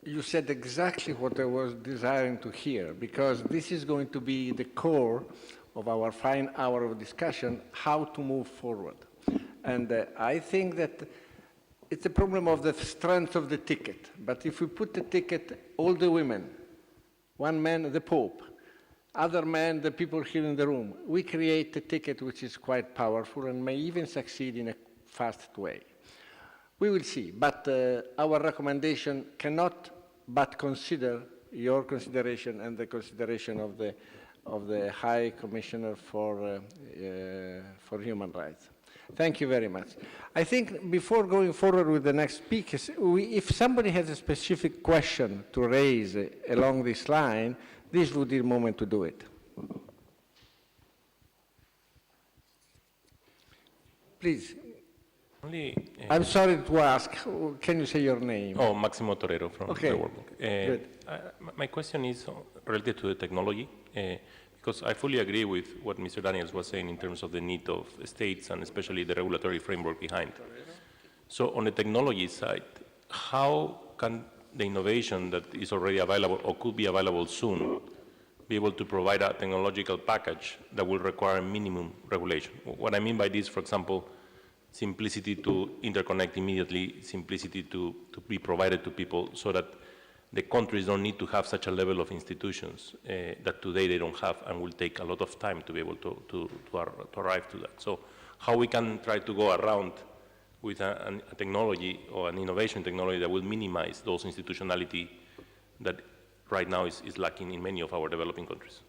You said exactly what I was desiring to hear, because this is going to be the core of our fine hour of discussion, how to move forward. And I think that it's a problem of the strength of the ticket. But if we put the ticket, all the women, one man, the Pope, other man, the people here in the room, we create a ticket which is quite powerful and may even succeed in a fast way. We will see, but our recommendation cannot but consider your consideration and the consideration of the High Commissioner for Human Rights. Thank you very much. I think before going forward with the next speakers, if somebody has a specific question to raise along this line, this would be the moment to do it. Please. I'm sorry to ask, can you say your name? Oh, Maximo Torero from the World Bank. Good. My question is related to the technology, because I fully agree with what Mr. Daniels was saying in terms of the need of states and especially the regulatory framework behind. So on the technology side, how can the innovation that is already available or could be available soon be able to provide a technological package that will require minimum regulation? What I mean by this, for example, simplicity to interconnect immediately, simplicity to be provided to people so that the countries don't need to have such a level of institutions that today they don't have and will take a lot of time to be able to arrive to that. So how we can try to go around with a technology or an innovation technology that will minimize those institutionality that right now is lacking in many of our developing countries.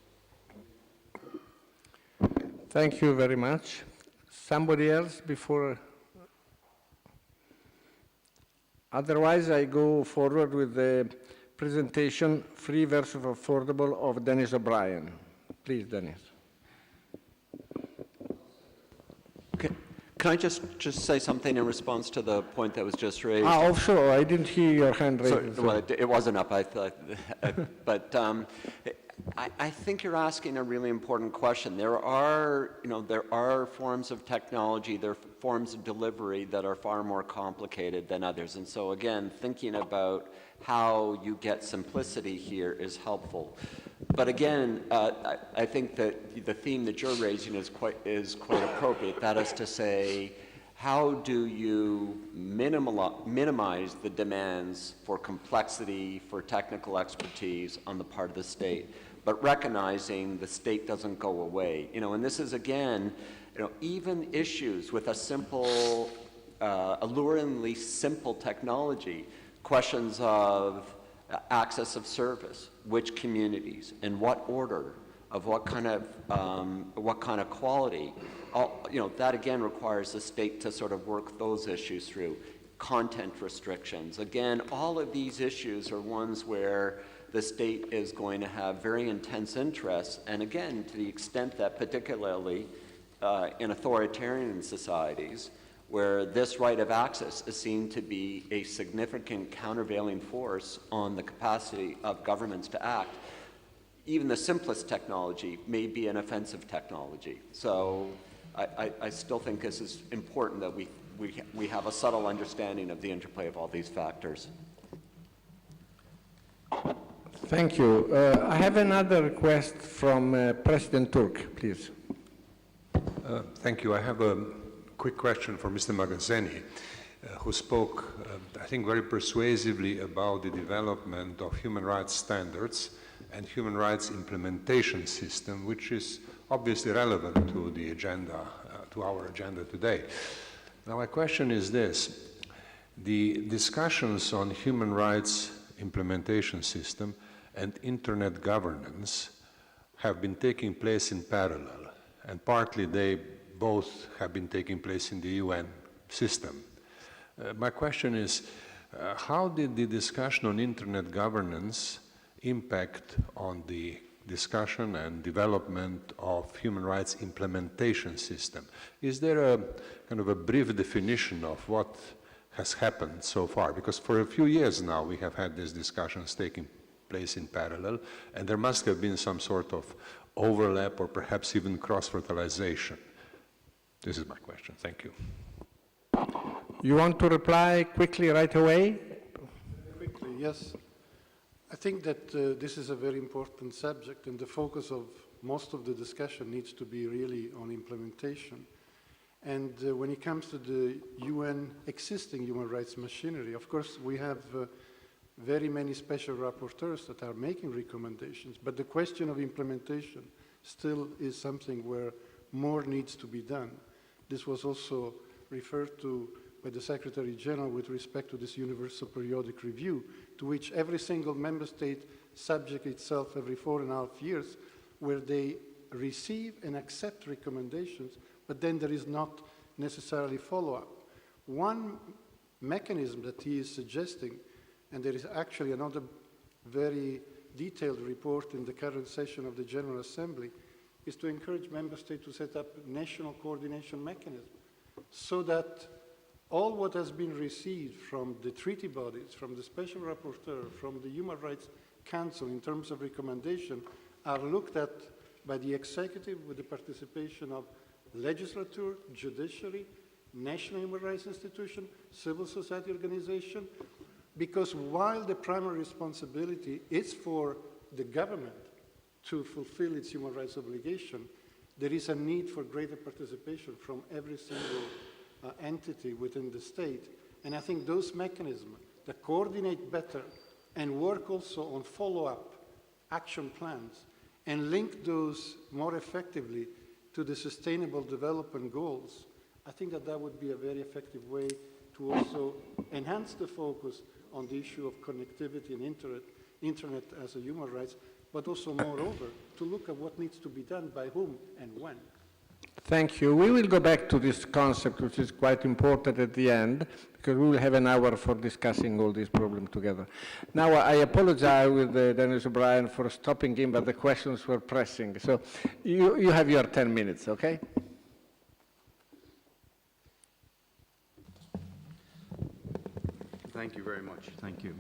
Thank you very much. Somebody else before? Otherwise, I go forward with the presentation, Free versus Affordable, of Dennis O'Brien. Please, Dennis. Can I just say something in response to the point that was just raised? Oh, sure. I didn't hear your hand raised. So, well, it wasn't up, I thought. But I think you're asking a really important question. There are forms of technology, there are forms of delivery that are far more complicated than others. And so again, thinking about how you get simplicity here is helpful. But again, I think that the theme that you're raising is quite appropriate. That is to say, how do you minimize the demands for complexity, for technical expertise on the part of the state, but recognizing the state doesn't go away. And this is, again, even issues with a simple, alluringly simple technology, questions of access of service, which communities, in what order, of what kind of quality. That again requires the state to sort of work those issues through. Content restrictions. Again, all of these issues are ones where the state is going to have very intense interests, and again, to the extent that particularly in authoritarian societies, where this right of access is seen to be a significant countervailing force on the capacity of governments to act, even the simplest technology may be an offensive technology. So I still think this is important that we have a subtle understanding of the interplay of all these factors. Thank you. I have another request from President Turk, please. Thank you. I have a quick question for Mr. Magazzeni, who spoke, I think, very persuasively about the development of human rights standards and human rights implementation system, which is obviously relevant to the agenda, to our agenda today. Now, my question is this. The discussions on human rights implementation system and internet governance have been taking place in parallel, and partly they both have been taking place in the UN system. My question is, how did the discussion on internet governance impact on the discussion and development of human rights implementation system? Is there a kind of a brief definition of what has happened so far? Because for a few years now we have had these discussions taking place in parallel, and there must have been some sort of overlap or perhaps even cross-fertilization. This is my question. Thank you. You want to reply quickly right away? Quickly, yes. I think that this is a very important subject, and the focus of most of the discussion needs to be really on implementation. And when it comes to the UN existing human rights machinery, of course, we have very many special rapporteurs that are making recommendations, but the question of implementation still is something where more needs to be done. This was also referred to by the Secretary General with respect to this universal periodic review, to which every single member state subjects itself every 4.5 years, where they receive and accept recommendations, but then there is not necessarily follow-up. One mechanism that he is suggesting, and there is actually another very detailed report in the current session of the General Assembly, is to encourage member states to set up national coordination mechanism so that all what has been received from the treaty bodies, from the special rapporteur, from the Human Rights Council in terms of recommendation are looked at by the executive with the participation of legislature, judiciary, national human rights institution, civil society organization, because while the primary responsibility is for the government to fulfill its human rights obligation, there is a need for greater participation from every single entity within the state. And I think those mechanisms that coordinate better and work also on follow-up action plans and link those more effectively to the sustainable development goals, I think that that would be a very effective way to also enhance the focus on the issue of connectivity and internet as a human rights, but also moreover to look at what needs to be done by whom and when. Thank you. We will go back to this concept, which is quite important at the end, because we will have an hour for discussing all these problems together. Now, I apologize with Dennis O'Brien for stopping him, but the questions were pressing. So you have your 10 minutes, okay? Thank you very much. Thank you.